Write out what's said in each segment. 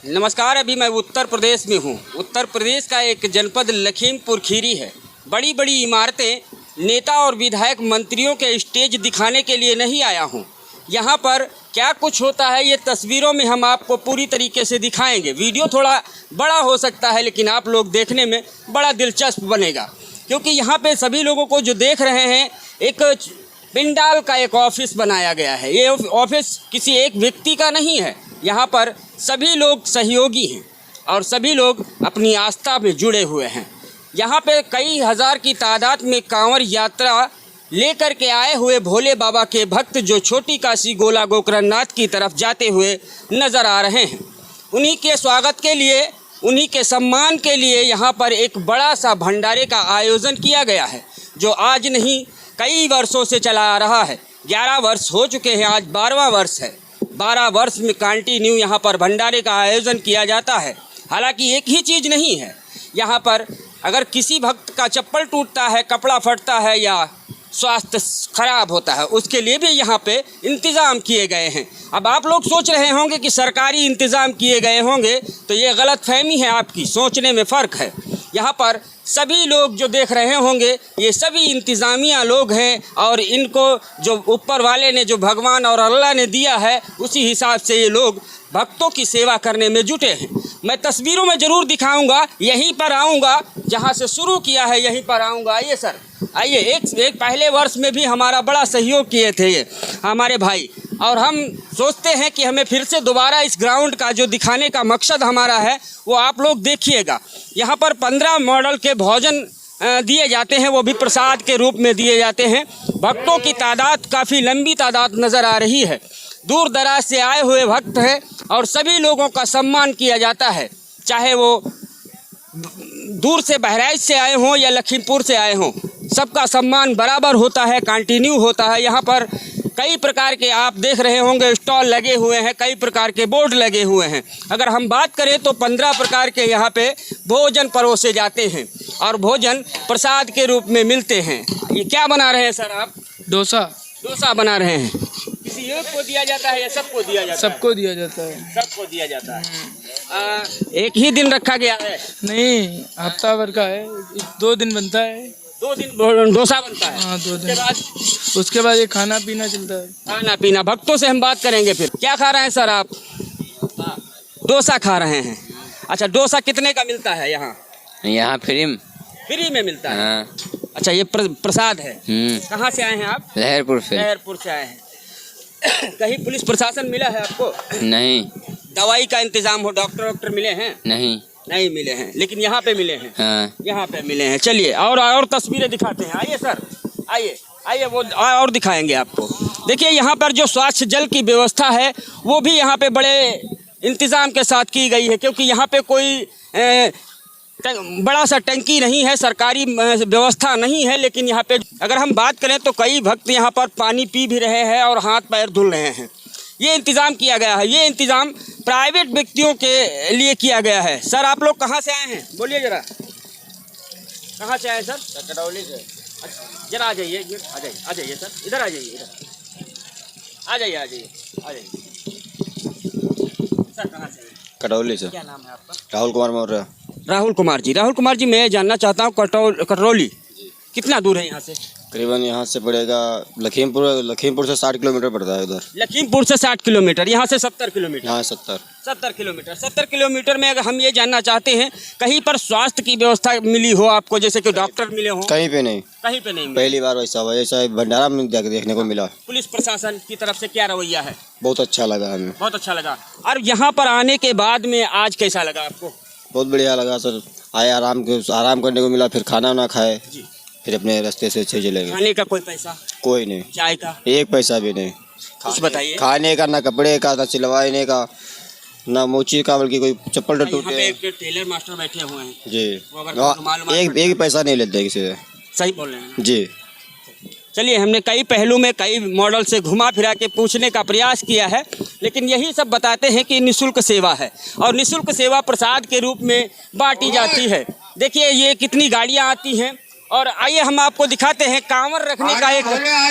नमस्कार। अभी मैं उत्तर प्रदेश में हूँ। उत्तर प्रदेश का एक जनपद लखीमपुर खीरी है। बड़ी बड़ी इमारतें, नेता और विधायक मंत्रियों के स्टेज दिखाने के लिए नहीं आया हूँ। यहाँ पर क्या कुछ होता है ये तस्वीरों में हम आपको पूरी तरीके से दिखाएंगे। वीडियो थोड़ा बड़ा हो सकता है लेकिन आप लोग देखने में बड़ा दिलचस्प बनेगा, क्योंकि यहाँ पे सभी लोगों को जो देख रहे हैं एक पिंडाल का एक ऑफिस बनाया गया है। ये ऑफिस किसी एक व्यक्ति का नहीं है। यहाँ पर सभी लोग सहयोगी हैं और सभी लोग अपनी आस्था में जुड़े हुए हैं। यहाँ पे कई हज़ार की तादाद में कांवड़ यात्रा लेकर के आए हुए भोले बाबा के भक्त जो छोटी काशी गोला गोकर्णनाथ की तरफ जाते हुए नज़र आ रहे हैं। उन्हीं के स्वागत के लिए, उन्हीं के सम्मान के लिए यहाँ पर एक बड़ा सा भंडारे का आयोजन किया गया है, जो आज नहीं कई वर्षों से चला आ रहा है। 11 वर्ष हो चुके हैं, आज 12वां वर्ष है। 12 वर्ष में कंटिन्यू यहाँ पर भंडारे का आयोजन किया जाता है। हालांकि एक ही चीज़ नहीं है, यहाँ पर अगर किसी भक्त का चप्पल टूटता है, कपड़ा फटता है या स्वास्थ्य खराब होता है, उसके लिए भी यहाँ पे इंतज़ाम किए गए हैं। अब आप लोग सोच रहे होंगे कि सरकारी इंतज़ाम किए गए होंगे, तो ये गलतफहमी है आपकी, सोचने में फ़र्क है। यहाँ पर सभी लोग जो देख रहे होंगे ये सभी इंतज़ामिया लोग हैं और इनको जो ऊपर वाले ने, जो भगवान और अल्लाह ने दिया है, उसी हिसाब से ये लोग भक्तों की सेवा करने में जुटे हैं। मैं तस्वीरों में ज़रूर दिखाऊंगा, यहीं पर आऊँगा जहाँ से शुरू किया है, यहीं पर आऊँगा। आइए सर, आइए। एक पहले वर्ष में भी हमारा बड़ा सहयोग किए थे ये हमारे भाई, और हम सोचते हैं कि हमें फिर से दोबारा इस ग्राउंड का जो दिखाने का मकसद हमारा है वो आप लोग देखिएगा। यहाँ पर 15 मॉडल के भोजन दिए जाते हैं, वो भी प्रसाद के रूप में दिए जाते हैं। भक्तों की तादाद काफ़ी लंबी तादाद नज़र आ रही है। दूर दराज से आए हुए भक्त हैं और सभी लोगों का सम्मान किया जाता है, चाहे वो दूर से बहराइच से आए हों या लखीमपुर से आए हों, सबका सम्मान बराबर होता है, कंटिन्यू होता है। यहाँ पर कई प्रकार के आप देख रहे होंगे स्टॉल लगे हुए हैं, कई प्रकार के बोर्ड लगे हुए हैं। अगर हम बात करें तो 15 प्रकार के यहाँ पे भोजन परोसे जाते हैं और भोजन प्रसाद के रूप में मिलते हैं। ये क्या बना रहे हैं सर आप? डोसा बना रहे हैं। किसी एक को दिया जाता है या सबको दिया जाता है? सबको दिया जाता है। सबको दिया जाता है। एक ही दिन रखा गया है? नहीं, हफ्ता भर का है, 2 दिन बनता है। 2 दिन डोसा बनता है? हाँ, 2 दिन। उसके बाद ये खाना पीना चलता है। खाना पीना, भक्तों से हम बात करेंगे। फिर क्या खा रहे हैं सर आप? डोसा खा रहे हैं। अच्छा, डोसा कितने का मिलता है यहाँ? यहाँ फ्री में मिलता है। हाँ। अच्छा, ये प्रसाद है। कहाँ से आए हैं आप? लहरपुर से। लहरपुर से आए हैं। कहीं पुलिस प्रशासन मिला है आपको? नहीं। दवाई का इंतजाम हो, डॉक्टर मिले हैं? नहीं मिले हैं, लेकिन यहाँ पे मिले हैं। हाँ। यहाँ पे मिले हैं। चलिए और तस्वीरें दिखाते हैं। आइए सर, आइए वो और दिखाएंगे आपको। देखिए यहाँ पर जो स्वच्छ जल की व्यवस्था है वो भी यहाँ पे बड़े इंतज़ाम के साथ की गई है, क्योंकि यहाँ पे कोई बड़ा सा टंकी नहीं है, सरकारी व्यवस्था नहीं है। लेकिन यहाँ पे अगर हम बात करें तो कई भक्त यहाँ पर पानी पी भी रहे हैं और हाथ पैर धुल रहे हैं। ये इंतज़ाम किया गया है। ये इंतज़ाम प्राइवेट व्यक्तियों के लिए किया गया है। सर आप लोग कहाँ से आए हैं? बोलिए ज़रा, कहाँ से आए सर? कटौली से। अच्छा, जरा आ जाइए सर, इधर आ जाइए सर। कहाँ से? कटौली से। क्या नाम है आपका? राहुल कुमार मौर्य। राहुल कुमार जी, मैं जानना चाहता हूँ कटौली कितना दूर है यहाँ से? करीबन यहाँ से पड़ेगा लखीमपुर से 60 किलोमीटर पड़ता है उधर। लखीमपुर से 60 किलोमीटर, यहाँ से 70 किलोमीटर। यहाँ 70 किलोमीटर। 70 किलोमीटर में अगर हम ये जानना चाहते हैं कहीं पर स्वास्थ्य की व्यवस्था मिली हो आपको, जैसे कि डॉक्टर मिले हो? कहीं पे नहीं मिली। पहली बार वैसा भंडारा में देखने को मिला। पुलिस प्रशासन की तरफ से क्या रवैया है? बहुत अच्छा लगा हमें। बहुत अच्छा लगा। और यहाँ पर आने के बाद में आज कैसा लगा आपको? बहुत बढ़िया लगा सर। आए आराम करने को मिला, फिर खाना ना खाए, फिर अपने रास्ते से चले गए। खाने का कोई पैसा? कोई नहीं। चाय का? 1 पैसा भी नहीं। कुछ बताइए। खाने का, ना कपड़े का, ना सिलवाने का, ना मोची का, बल्कि कोई चप्पल टूटे। एक टेलर मास्टर बैठे हुए हैं जी, एक पैसा नहीं लेते किसी से। सही बोल रहे हैं जी। चलिए, हमने कई पहलू में कई मॉडल से घुमा फिरा के पूछने का प्रयास किया है, लेकिन यही सब बताते हैं कि निःशुल्क सेवा है और निःशुल्क सेवा प्रसाद के रूप में बांटी जाती है। देखिए ये कितनी गाड़ियां आती हैं और आइए हम आपको दिखाते हैं कांवर रखने का एक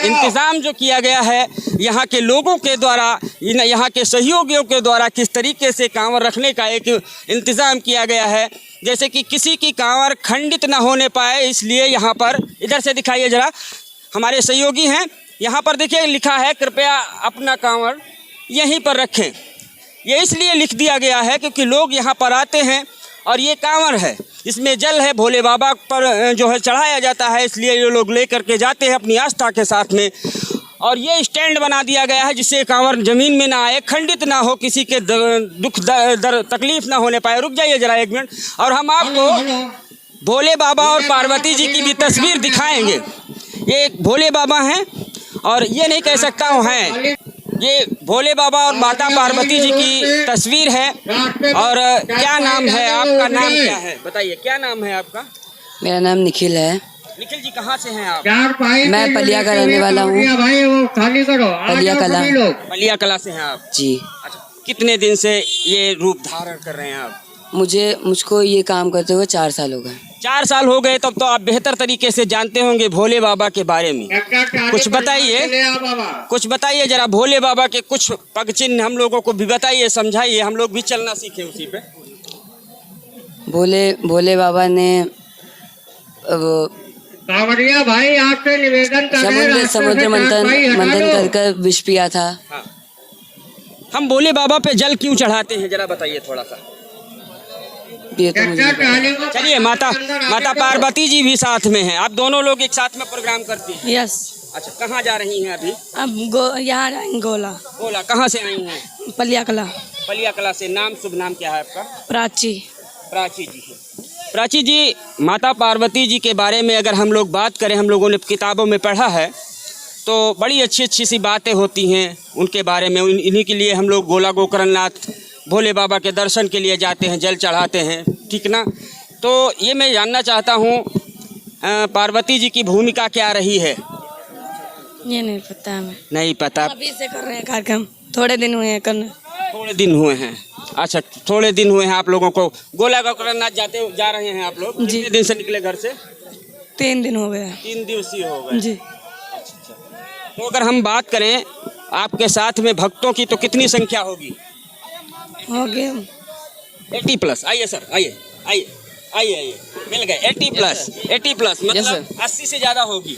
इंतज़ाम जो किया गया है यहाँ के लोगों के द्वारा, यहाँ के सहयोगियों के द्वारा किस तरीके से कांवर रखने का एक इंतज़ाम किया गया है, जैसे कि किसी की कांवर खंडित ना होने पाए, इसलिए यहाँ पर इधर से दिखाइए ज़रा, हमारे सहयोगी हैं, यहाँ पर देखिए लिखा है कृपया अपना कांवर यहीं पर रखें। ये इसलिए लिख दिया गया है क्योंकि लोग यहाँ पर आते हैं और ये कांवर है, इसमें जल है, भोले बाबा पर जो है चढ़ाया जाता है, इसलिए ये लोग ले करके जाते हैं अपनी आस्था के साथ में। और ये स्टैंड बना दिया गया है जिससे कांवर ज़मीन में ना आए, खंडित ना हो, किसी के दुख तकलीफ ना होने पाए। रुक जाइए ज़रा एक मिनट, और हम आपको भोले बाबा और पार्वती जी की भी तस्वीर दिखाएंगे। ये भोले बाबा हैं और ये नहीं कह सकता हूँ हैं, ये भोले बाबा और माता पार्वती जी की तस्वीर है। और क्या नाम है आपका, नाम क्या है बताइए, क्या नाम है आपका? मेरा नाम निखिल है। निखिल जी कहाँ से हैं आप? मैं पलिया का रहने वाला हूँ। पलिया कला से हैं आप जी। अच्छा, कितने दिन से ये रूप धारण कर रहे हैं आप? मुझको ये काम करते हुए 4 साल हो गए। 4 साल हो गए, तब तो आप बेहतर तरीके से जानते होंगे भोले बाबा के बारे में। कुछ बताइए जरा, भोले बाबा के कुछ पग चिन्ह हम लोगों को भी बताइए, समझाइए, हम लोग भी चलना सीखें उसी पे। भोले बाबा ने कांवरिया भाई आपसे निवेदन कर समुद्र मंथन कर विष पिया था। हाँ। हम भोले बाबा पे जल क्यों चढ़ाते हैं जरा बताइए थोड़ा सा। ये तो मुझे नहीं पता। चलिए, माता पार्वती जी भी साथ में हैं, आप दोनों लोग एक साथ में प्रोग्राम करती हैं? यस। अच्छा, कहाँ जा रही हैं अभी? अब यहाँ जाएंगे गोला। गोला कहाँ से आई हैं? पलिया कला। पलिया कला से। नाम, शुभ नाम क्या है आपका? प्राची। प्राची जी है। प्राची जी, माता पार्वती जी के बारे में अगर हम लोग बात करें, हम लोगों ने किताबों में पढ़ा है तो बड़ी अच्छी अच्छी सी बातें होती हैं उनके बारे में। इन्हीं के लिए हम लोग गोला गोकरणनाथ भोले बाबा के दर्शन के लिए जाते हैं, जल चढ़ाते हैं, ठीक ना। तो ये मैं जानना चाहता हूँ पार्वती जी की भूमिका क्या रही है? ये नहीं पता हमें। नहीं पता? अभी से कर रहे हैं कार्यक्रम, थोड़े दिन हुए हैं करने। थोड़े दिन हुए हैं। अच्छा, थोड़े दिन हुए हैं आप लोगों को। गोला गोकरणनाथ जा रहे हैं आप लोग? कितने दिन से निकले घर से? 3 दिन हो गए। 3 दिवसीय हो गए जी। अच्छा। तो अगर हम बात करें आपके साथ में भक्तों की तो कितनी संख्या होगी? हो गए 80+। आइए सर, आइए, मिल गए 80+। मतलब 80 से ज़्यादा होगी।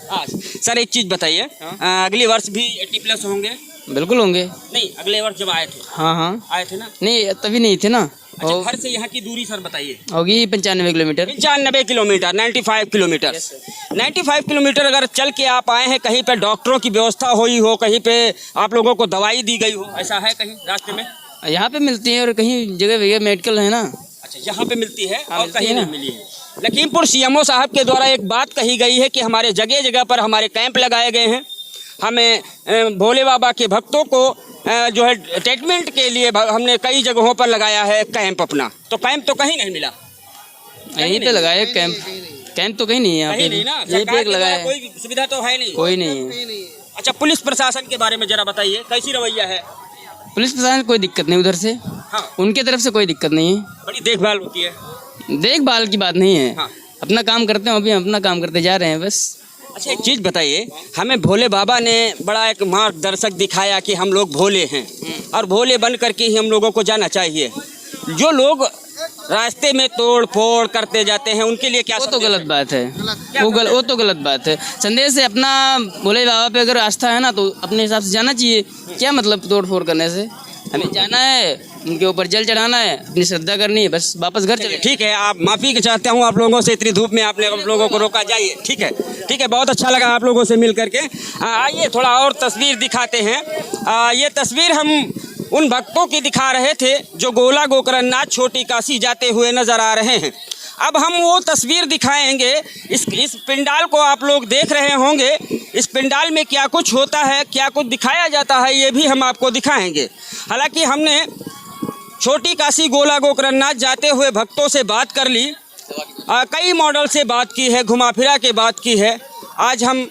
हाँ सर, एक चीज़ बताइए, अगले वर्ष भी 80+ होंगे? बिल्कुल होंगे। नहीं, अगले वर्ष जब आए थे? हाँ आए थे ना? नहीं, तभी नहीं थे ना। अच्छा, घर से यहाँ की दूरी सर बताइए। होगी 95 किलोमीटर। 95 kilometre, 95 kilometre. 95 किलोमीटर अगर चल के आप आए हैं, कहीं पे डॉक्टरों की व्यवस्था हुई हो, कहीं पे आप लोगों को दवाई दी गई हो, ऐसा है कहीं रास्ते में? यहाँ पे मिलती है और कहीं जगह भैया मेडिकल है ना। अच्छा, यहाँ पे मिलती है और कहीं नहीं मिली है। लखीमपुर सीएमओ साहब के द्वारा एक बात कही गई है कि हमारे जगह जगह पर हमारे कैंप लगाए गए हैं। हमें भोले बाबा के भक्तों को जो है ट्रीटमेंट के लिए हमने कई जगहों पर लगाया है कैंप अपना। तो कैंप तो कहीं नहीं मिला? यहीं पे लगाया कैंप तो कहीं नहीं है यहाँ पे। यहीं पे लगाया, कोई सुविधा तो है नहीं? कोई नहीं है। अच्छा, पुलिस प्रशासन के बारे में जरा बताइए, कैसी रवैया है? पुलिस प्रशासन कोई दिक्कत नहीं उधर से। हाँ। उनके तरफ से कोई दिक्कत नहीं है। बड़ी देखभाल होती है। देखभाल की बात नहीं है। हाँ। अपना काम करते हैं, अभी हम अपना काम करते जा रहे हैं बस। अच्छा, एक चीज़ बताइए, हमें भोले बाबा ने बड़ा एक मार्गदर्शक दिखाया कि हम लोग भोले हैं और भोले बन करके ही हम लोगों को जाना चाहिए। जो लोग रास्ते में तोड़ फोड़ करते जाते हैं उनके लिए क्या? वो तो गलत बात है। वो तो गलत बात है। संदेश है अपना, भोले बाबा पे अगर आस्था है ना तो अपने हिसाब से जाना चाहिए। क्या मतलब तोड़ फोड़ करने से? हमें जाना है, उनके ऊपर जल चढ़ाना है, अपनी श्रद्धा करनी है, बस वापस घर चले। ठीक है, आप माफ़ी चाहता हूँ आप लोगों से, इतनी धूप में आपने आप लोगों को रोका। जाइए, ठीक है, बहुत अच्छा लगा आप लोगों से मिल करके। आइए थोड़ा और तस्वीर दिखाते हैं। ये तस्वीर हम उन भक्तों की दिखा रहे थे जो गोला गोकरणनाथ छोटी काशी जाते हुए नजर आ रहे हैं। अब हम वो तस्वीर दिखाएंगे। इस पिंडाल को आप लोग देख रहे होंगे। इस पिंडाल में क्या कुछ होता है, क्या कुछ दिखाया जाता है, ये भी हम आपको दिखाएंगे। हालांकि हमने छोटी काशी गोला गोकरणनाथ जाते हुए भक्तों से बात कर ली, कई मॉडल से बात की है, घुमा फिरा के बात की है। आज हम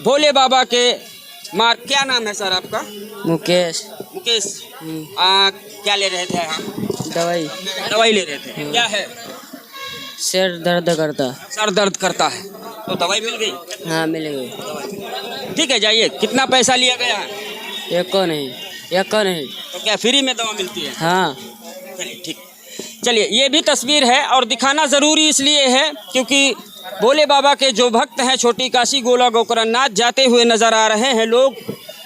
भोले बाबा के क्या नाम है सर आपका? मुकेश। क्या ले रहे थे आप? दवाई ले रहे थे। क्या है? सर दर्द करता। सर दर्द करता है। तो दवाई मिल गई? हाँ मिल गई। ठीक है, जाइए। कितना पैसा लिया गया है? एक को नहीं, एक को नहीं। तो क्या फ्री में दवा मिलती है? हाँ। चलिए ठीक। चलिए, ये भी तस्वीर है और दिखाना ज़रूरी इसलिए है क्योंकि भोले बाबा के जो भक्त हैं छोटी काशी गोला गोकर्णनाथ जाते हुए नज़र आ रहे हैं। लोग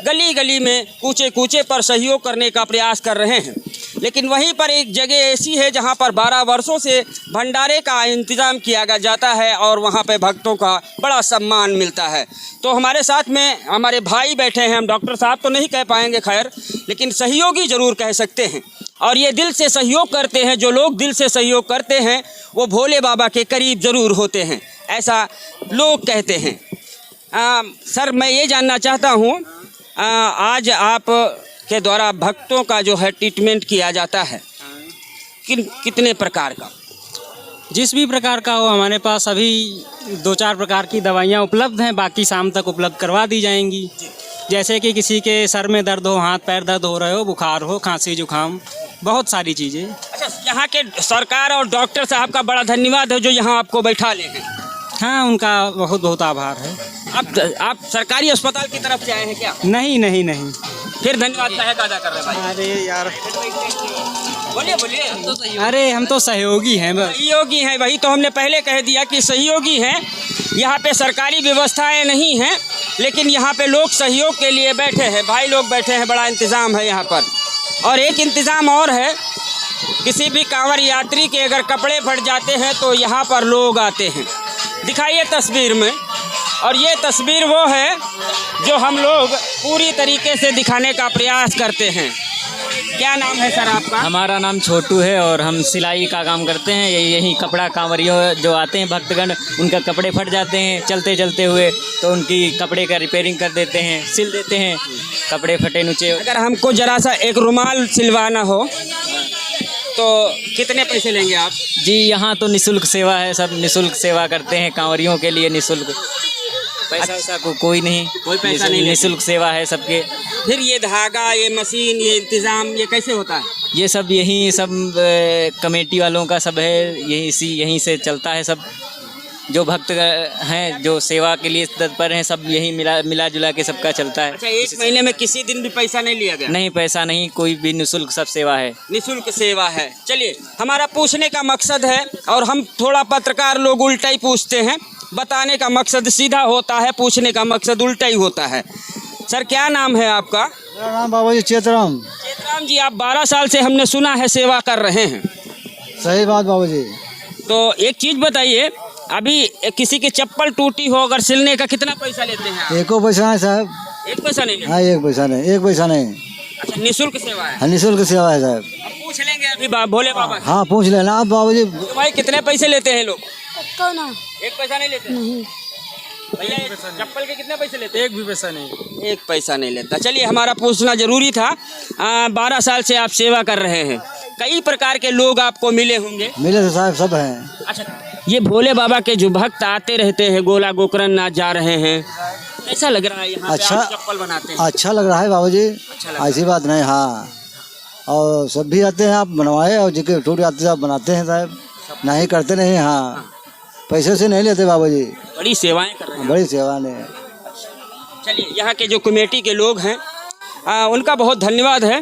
गली गली में कूचे कूचे पर सहयोग करने का प्रयास कर रहे हैं, लेकिन वहीं पर एक जगह ऐसी है जहां पर 12 वर्षों से भंडारे का इंतज़ाम किया जाता है और वहां पे भक्तों का बड़ा सम्मान मिलता है। तो हमारे साथ में हमारे भाई बैठे हैं। हम डॉक्टर साहब तो नहीं कह पाएंगे खैर, लेकिन सहयोगी ज़रूर कह सकते हैं। और ये दिल से सहयोग करते हैं। जो लोग दिल से सहयोग करते हैं वो भोले बाबा के करीब ज़रूर होते हैं, ऐसा लोग कहते हैं। सर, मैं ये जानना चाहता हूँ, आज आप के द्वारा भक्तों का जो है ट्रीटमेंट किया जाता है, कितने प्रकार का? जिस भी प्रकार का हो, हमारे पास अभी 2-4 प्रकार की दवाइयाँ उपलब्ध हैं, बाकी शाम तक उपलब्ध करवा दी जाएंगी। जैसे कि किसी के सर में दर्द हो, हाथ पैर दर्द हो रहे हो, बुखार हो, खांसी जुकाम, बहुत सारी चीज़ें। अच्छा, यहाँ के सरकार और डॉक्टर साहब का बड़ा धन्यवाद है जो यहाँ आपको बैठा ले हैं। हाँ, उनका बहुत बहुत आभार है। आप सरकारी अस्पताल की तरफ से आए हैं क्या? नहीं नहीं नहीं। फिर धन्यवाद का अदा कर रहे हैं भाई। अरे यार, बोलिए बोलिए। अरे हम तो सहयोगी हैं बस। सहयोगी हैं, वही तो हमने पहले कह दिया कि सहयोगी हैं। यहाँ पे सरकारी व्यवस्थाएं नहीं हैं, लेकिन यहाँ पे लोग सहयोग के लिए बैठे हैं। भाई लोग बैठे हैं, बड़ा इंतज़ाम है यहाँ पर। और एक इंतज़ाम और है, किसी भी कांवड़ यात्री के अगर कपड़े फट जाते हैं तो यहाँ पर लोग आते हैं। दिखाइए तस्वीर में। और ये तस्वीर वो है जो हम लोग पूरी तरीके से दिखाने का प्रयास करते हैं। क्या नाम है सर आपका? हमारा नाम छोटू है और हम सिलाई का काम करते हैं। यही कपड़ा कांवरियों जो आते हैं भक्तगण, उनका कपड़े फट जाते हैं चलते चलते हुए, तो उनकी कपड़े का रिपेयरिंग कर देते हैं, सिल देते हैं कपड़े फटे नुचे। अगर हमको ज़रा सा एक रुमाल सिलवाना हो तो कितने पैसे लेंगे आप? जी, यहाँ तो निःशुल्क सेवा है, सब निःशुल्क सेवा करते हैं कांवरियों के लिए, निःशुल्क। पैसा वैसा कोई नहीं, कोई पैसा नहीं, निःशुल्क सेवा है सबके। फिर ये धागा, ये मशीन, ये इंतज़ाम, ये कैसे होता है? ये सब यहीं सब कमेटी वालों का सब है, यहीं से चलता है सब। जो भक्त हैं जो सेवा के लिए तत्पर हैं, सब यही मिला जुला के सबका चलता है। अच्छा, एक महीने में किसी दिन भी पैसा नहीं लिया गया? नहीं, पैसा नहीं, कोई भी निःशुल्क सब सेवा है, निःशुल्क सेवा है। चलिए, हमारा पूछने का मकसद है, और हम थोड़ा पत्रकार लोग उल्टा ही पूछते हैं, बताने का मकसद सीधा होता है, पूछने का मकसद उल्टा ही होता है। सर, क्या नाम है आपका? मेरा नाम बाबा जी चेतराम। चेतराम जी, आप 12 साल से हमने सुना है सेवा कर रहे हैं। सही बात बाबा जी। तो एक चीज़ बताइए, अभी किसी की चप्पल टूटी हो अगर सिलने का कितना पैसा लेते हैं आप? एको पैसा नहीं साहब। एक पैसा नहीं लेते? हाँ, एक पैसा नहीं, एक पैसा नहीं। अच्छा, निःशुल्क सेवा है? हाँ, निःशुल्क सेवा है साहब। अब पूछ लेंगे अभी भोले बाबा से। हाँ, पूछ लेना आप बाबा जी। तो भाई, कितने पैसे लेते हैं लोग? कौन? एक पैसा नहीं लेते? नहीं भैया, चप्पल के कितने पैसे लेते हैं? एक भी पैसा नहीं। एक पैसा नहीं लेता। चलिए, हमारा पूछना जरूरी था। 12 साल से आप सेवा कर रहे हैं, कई प्रकार के लोग आपको मिले होंगे। मिले तो साहब सब हैं। अच्छा, ये भोले बाबा के जो भक्त आते रहते हैं, गोला गोकर्णनाथ जा रहे हैं, कैसा लग रहा है यहाँ पे अच्छा, आप चप्पल बनाते हैं? अच्छा लग रहा है बाबा जी। अच्छा लग रहा है। ऐसी बात नहीं। हाँ, और सब भी आते हैं, आप बनवाए, और जिनके टूट आते हैं आप बनाते हैं साहब, नहीं करते नहीं। हाँ, पैसे से नहीं लेते बाबा जी, बड़ी सेवाएं कर रहे हैं। बड़ी सेवा ने। चलिए, यहाँ के जो कमेटी के लोग हैं उनका बहुत धन्यवाद है।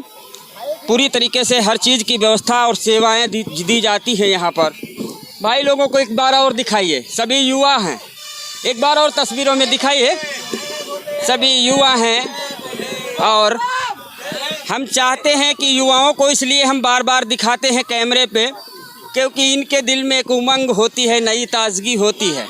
पूरी तरीके से हर चीज़ की व्यवस्था और सेवाएं दी जाती हैं यहाँ पर। भाई लोगों को एक बार और दिखाइए, सभी युवा हैं, एक बार और तस्वीरों में दिखाइए, सभी युवा हैं। और हम चाहते हैं कि युवाओं को इसलिए हम बार बार दिखाते हैं कैमरे पे, क्योंकि इनके दिल में एक उमंग होती है, नई ताजगी होती है,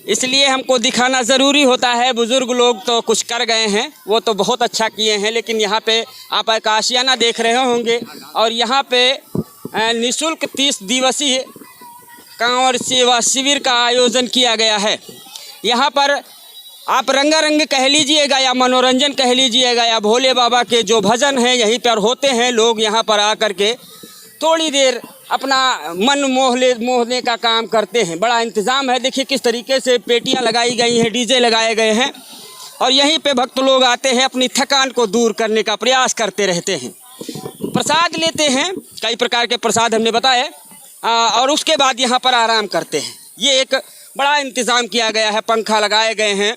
इसलिए हमको दिखाना ज़रूरी होता है। बुज़ुर्ग लोग तो कुछ कर गए हैं, वो तो बहुत अच्छा किए हैं, लेकिन यहाँ पे आप एक आशियाना देख रहे होंगे, और यहाँ पे निःशुल्क 30 दिवसीय कांवड़ सेवा शिविर का आयोजन किया गया है। यहाँ पर आप रंगारंग कह लीजिएगा या मनोरंजन कह लीजिएगा या भोले बाबा के जो भजन हैं यहीं पर होते हैं। लोग यहाँ पर आकर के थोड़ी देर अपना मन मोहने का काम करते हैं। बड़ा इंतज़ाम है, देखिए किस तरीके से पेटियां लगाई गई हैं, डीजे लगाए गए हैं, और यहीं पे भक्त लोग आते हैं, अपनी थकान को दूर करने का प्रयास करते रहते हैं। प्रसाद लेते हैं, कई प्रकार के प्रसाद हमने बताए, और उसके बाद यहाँ पर आराम करते हैं। ये एक बड़ा इंतज़ाम किया गया है, पंखा लगाए गए हैं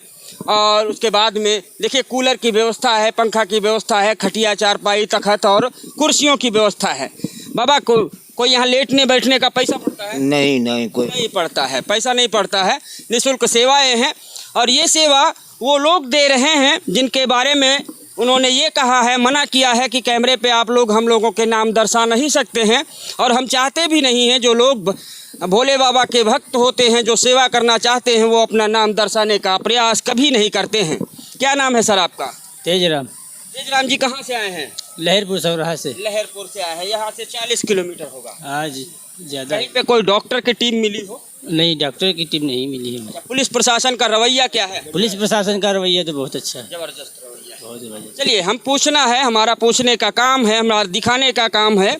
और उसके बाद में देखिए कूलर की व्यवस्था है, पंखा की व्यवस्था है, खटिया चारपाई तखत और कुर्सियों की व्यवस्था है। बाबा कोई यहाँ लेटने बैठने का पैसा पड़ता है? नहीं कोई नहीं पड़ता है, पैसा नहीं पड़ता है, निःशुल्क सेवाएं हैं। और ये सेवा वो लोग दे रहे हैं जिनके बारे में उन्होंने ये कहा है, मना किया है कि कैमरे पे आप लोग हम लोगों के नाम दर्शा नहीं सकते हैं और हम चाहते भी नहीं हैं। जो लोग भोले बाबा के भक्त होते हैं, जो सेवा करना चाहते हैं, वो अपना नाम दर्शाने का प्रयास कभी नहीं करते हैं। क्या नाम है सर आपका? तेजराम। तेजराम जी कहाँ से आए हैं? लहरपुर सौराहा से। लहरपुर से आए हैं, यहाँ से 40 किलोमीटर होगा। आज ज़्यादा कहीं पे कोई डॉक्टर की टीम मिली हो? नहीं, डॉक्टर की टीम नहीं मिली है। पुलिस प्रशासन का रवैया क्या है? पुलिस प्रशासन का रवैया तो बहुत अच्छा है, जबरदस्त रवैया। बहुत जबरदस्त। चलिए, हम पूछना है, हमारा पूछने का काम है, हमारा दिखाने का काम है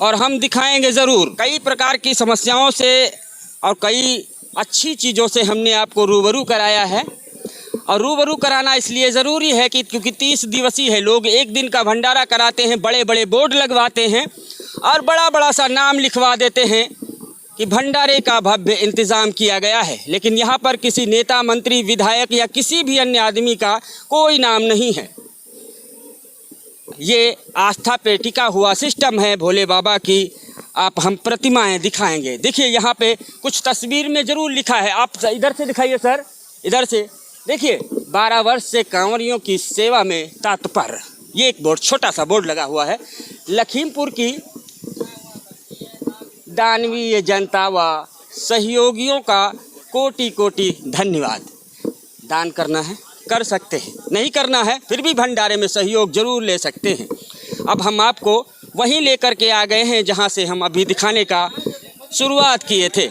और हम दिखाएंगे ज़रूर। कई प्रकार की समस्याओं से और कई अच्छी चीज़ों से हमने आपको रूबरू कराया है और रूबरू कराना इसलिए ज़रूरी है कि क्योंकि 30 दिवसीय है, लोग एक दिन का भंडारा कराते हैं, बड़े बड़े बोर्ड लगवाते हैं और बड़ा बड़ा सा नाम लिखवा देते हैं कि भंडारे का भव्य इंतज़ाम किया गया है, लेकिन यहाँ पर किसी नेता, मंत्री, विधायक या किसी भी अन्य आदमी का कोई नाम नहीं है। ये आस्था पे टिका हुआ सिस्टम है भोले बाबा की। आप हम प्रतिमाएं दिखाएंगे। देखिए यहाँ पे कुछ तस्वीर में ज़रूर लिखा है, आप इधर से दिखाइए सर, इधर से देखिए, 12 वर्ष से कांवरियों की सेवा में तत्पर, ये एक बोर्ड, छोटा सा बोर्ड लगा हुआ है। लखीमपुर की दानवीय जनता व सहयोगियों का कोटि कोटि धन्यवाद। दान करना है कर सकते हैं, नहीं करना है फिर भी भंडारे में सहयोग जरूर ले सकते हैं। अब हम आपको वहीं लेकर के आ गए हैं जहां से हम अभी दिखाने का शुरुआत किए थे।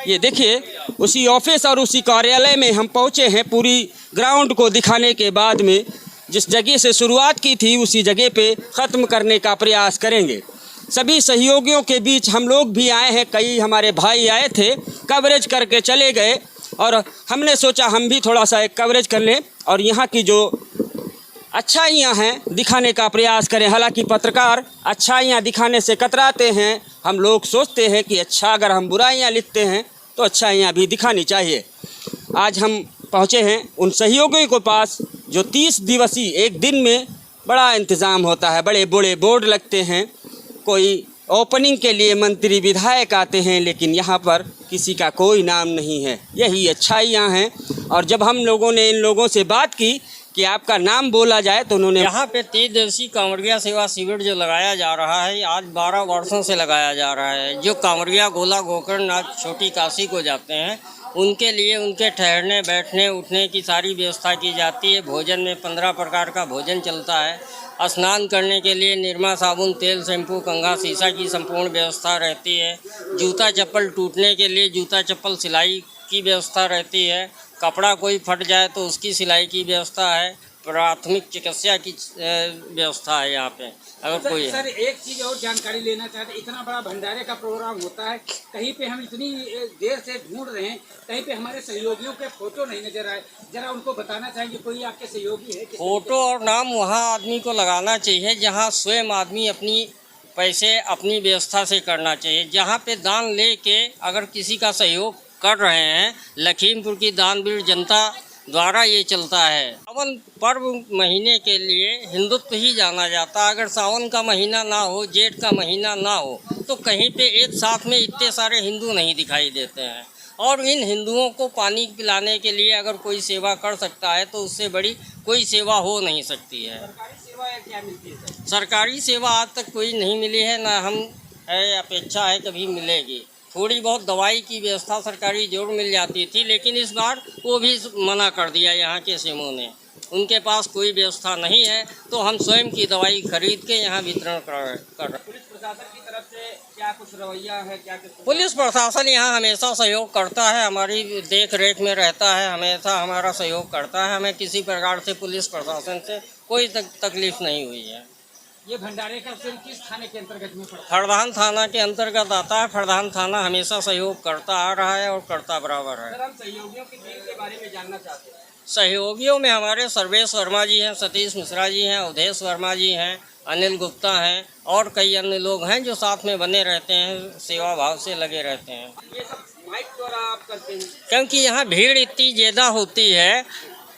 ये देखिए, उसी ऑफिस और उसी कार्यालय में हम पहुंचे हैं। पूरी ग्राउंड को दिखाने के बाद में जिस जगह से शुरुआत की थी उसी जगह पे ख़त्म करने का प्रयास करेंगे। सभी सहयोगियों के बीच हम लोग भी आए हैं, कई हमारे भाई आए थे, कवरेज करके चले गए और हमने सोचा हम भी थोड़ा सा एक कवरेज कर लें और यहाँ की जो अच्छाइयाँ हैं दिखाने का प्रयास करें। हालांकि पत्रकार अच्छाइयाँ दिखाने से कतराते हैं, हम लोग सोचते हैं कि अच्छा अगर हम बुराइयाँ लिखते हैं तो अच्छाइयाँ भी दिखानी चाहिए। आज हम पहुँचे हैं उन सहयोगियों के पास जो 30 दिवसीय, एक दिन में बड़ा इंतज़ाम होता है, बड़े बड़े बोर्ड लगते हैं, कोई ओपनिंग के लिए मंत्री विधायक आते हैं, लेकिन यहाँ पर किसी का कोई नाम नहीं है। यही अच्छाइयाँ हैं। और जब हम लोगों ने इन लोगों से बात की कि आपका नाम बोला जाए तो उन्होंने यहाँ पे 30 दिवसीय कांवरिया सेवा शिविर जो लगाया जा रहा है, आज 12 वर्षों से लगाया जा रहा है। जो कांवरिया गोला गोकर्णनाथ छोटी काशी को जाते हैं उनके लिए उनके ठहरने, बैठने, उठने की सारी व्यवस्था की जाती है। भोजन में 15 प्रकार का भोजन चलता है। स्नान करने के लिए निरमा, साबुन, तेल, शैम्पू, कंघा, शीशा की संपूर्ण व्यवस्था रहती है। जूता चप्पल टूटने के लिए जूता चप्पल सिलाई की व्यवस्था रहती है। कपड़ा कोई फट जाए तो उसकी सिलाई की व्यवस्था है। प्राथमिक चिकित्सा की व्यवस्था है यहाँ पे। अगर कोई सर एक चीज़ और जानकारी लेना चाहते, इतना बड़ा भंडारे का प्रोग्राम होता है, कहीं पे हम इतनी देर से ढूंढ रहे हैं, कहीं पे हमारे सहयोगियों के फोटो नहीं नजर आए, जरा उनको बताना चाहेंगे कोई आपके सहयोगी है? फोटो और नाम वहाँ आदमी को लगाना चाहिए जहाँ स्वयं आदमी अपनी पैसे अपनी व्यवस्था से करना चाहिए। जहाँ पे दान ले के अगर किसी का सहयोग कर रहे हैं, लखीमपुर की दानवीर जनता द्वारा ये चलता है। सावन पर्व महीने के लिए हिंदुत्व ही जाना जाता है। अगर सावन का महीना ना हो, जेठ का महीना ना हो, तो कहीं पे एक साथ में इतने सारे हिंदू नहीं दिखाई देते हैं। और इन हिंदुओं को पानी पिलाने के लिए अगर कोई सेवा कर सकता है तो उससे बड़ी कोई सेवा हो नहीं सकती है। सरकारी सेवा आज तक कोई नहीं मिली है, ना हम अपेक्षा है कभी मिलेगी। थोड़ी बहुत दवाई की व्यवस्था सरकारी जरूर मिल जाती थी, लेकिन इस बार वो भी मना कर दिया यहाँ के सीएमओ ने। उनके पास कोई व्यवस्था नहीं है तो हम स्वयं की दवाई खरीद के यहाँ वितरण कर रहे हैं। पुलिस प्रशासन की तरफ से क्या कुछ रवैया है, क्या कुछ? पुलिस प्रशासन यहाँ हमेशा सहयोग करता है, हमारी देख रेख में रहता है, हमेशा हमारा सहयोग करता है। हमें किसी प्रकार से पुलिस प्रशासन से कोई तकलीफ नहीं हुई है। ये भंडारे का सिर्फ किस थाने के अंतर्गत में पड़ता है? फरदान थाना के अंतर्गत आता है। फरदान थाना हमेशा सहयोग करता आ रहा है और करता बराबर है। सर हम सहयोगियों की टीम के बारे में जानना चाहते हैं। सहयोगियों में हमारे सर्वेश वर्मा जी हैं, सतीश मिश्रा जी हैं, अवधेश वर्मा जी हैं, अनिल गुप्ता हैं और कई अन्य लोग हैं जो साथ में बने रहते हैं, सेवा भाव से लगे रहते हैं। ये सब माइक द्वारा आप करते हैं? क्योंकि यहाँ भीड़ इतनी ज़्यादा होती है,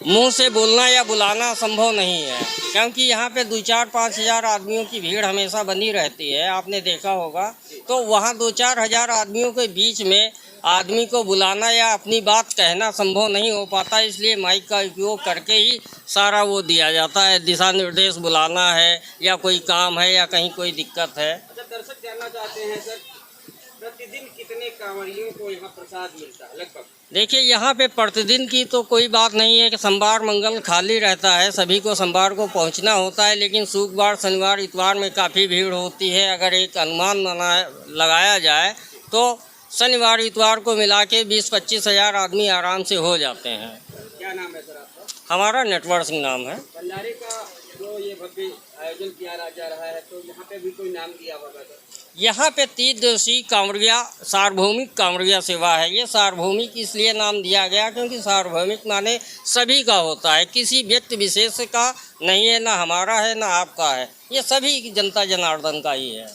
मुंह से बोलना या बुलाना संभव नहीं है। क्योंकि यहाँ पे 2-4-5 हज़ार आदमियों की भीड़ हमेशा बनी रहती है, आपने देखा होगा। तो वहाँ 2-4 हज़ार आदमियों के बीच में आदमी को बुलाना या अपनी बात कहना संभव नहीं हो पाता, इसलिए माइक का उपयोग करके ही सारा वो दिया जाता है। दिशा निर्देश बुलाना है या कोई काम है या कहीं कोई दिक्कत है। अच्छा, दर्शक जानना चाहते हैं सर, प्रतिदिन कितने कांवड़ियों को यहाँ प्रसाद मिलता है लगभग? देखिए, यहाँ पे प्रतिदिन की तो कोई बात नहीं है कि सोमवार मंगल खाली रहता है, सभी को सोमवार को पहुँचना होता है। लेकिन शुक्रवार शनिवार इतवार में काफ़ी भीड़ होती है। अगर एक अनुमान लगाया जाए तो शनिवार इतवार को मिला के 20-25 हज़ार आदमी आराम से हो जाते हैं। क्या नाम है सर आपका? हमारा नेटवर्क सिंह नाम है। भंडारे का जो ये भव्य आयोजन किया जा रहा है, तो यहाँ पे भी कोई नाम दिया होगा सर? यहाँ पे 3 दिवसीय कांवड़िया सार्वभौमिक कांवड़िया सेवा है। ये सार्वभौमिक इसलिए नाम दिया गया क्योंकि सार्वभौमिक माने सभी का होता है, किसी व्यक्ति विशेष का नहीं है, ना हमारा है ना आपका है, ये सभी जनता जनार्दन का ही है।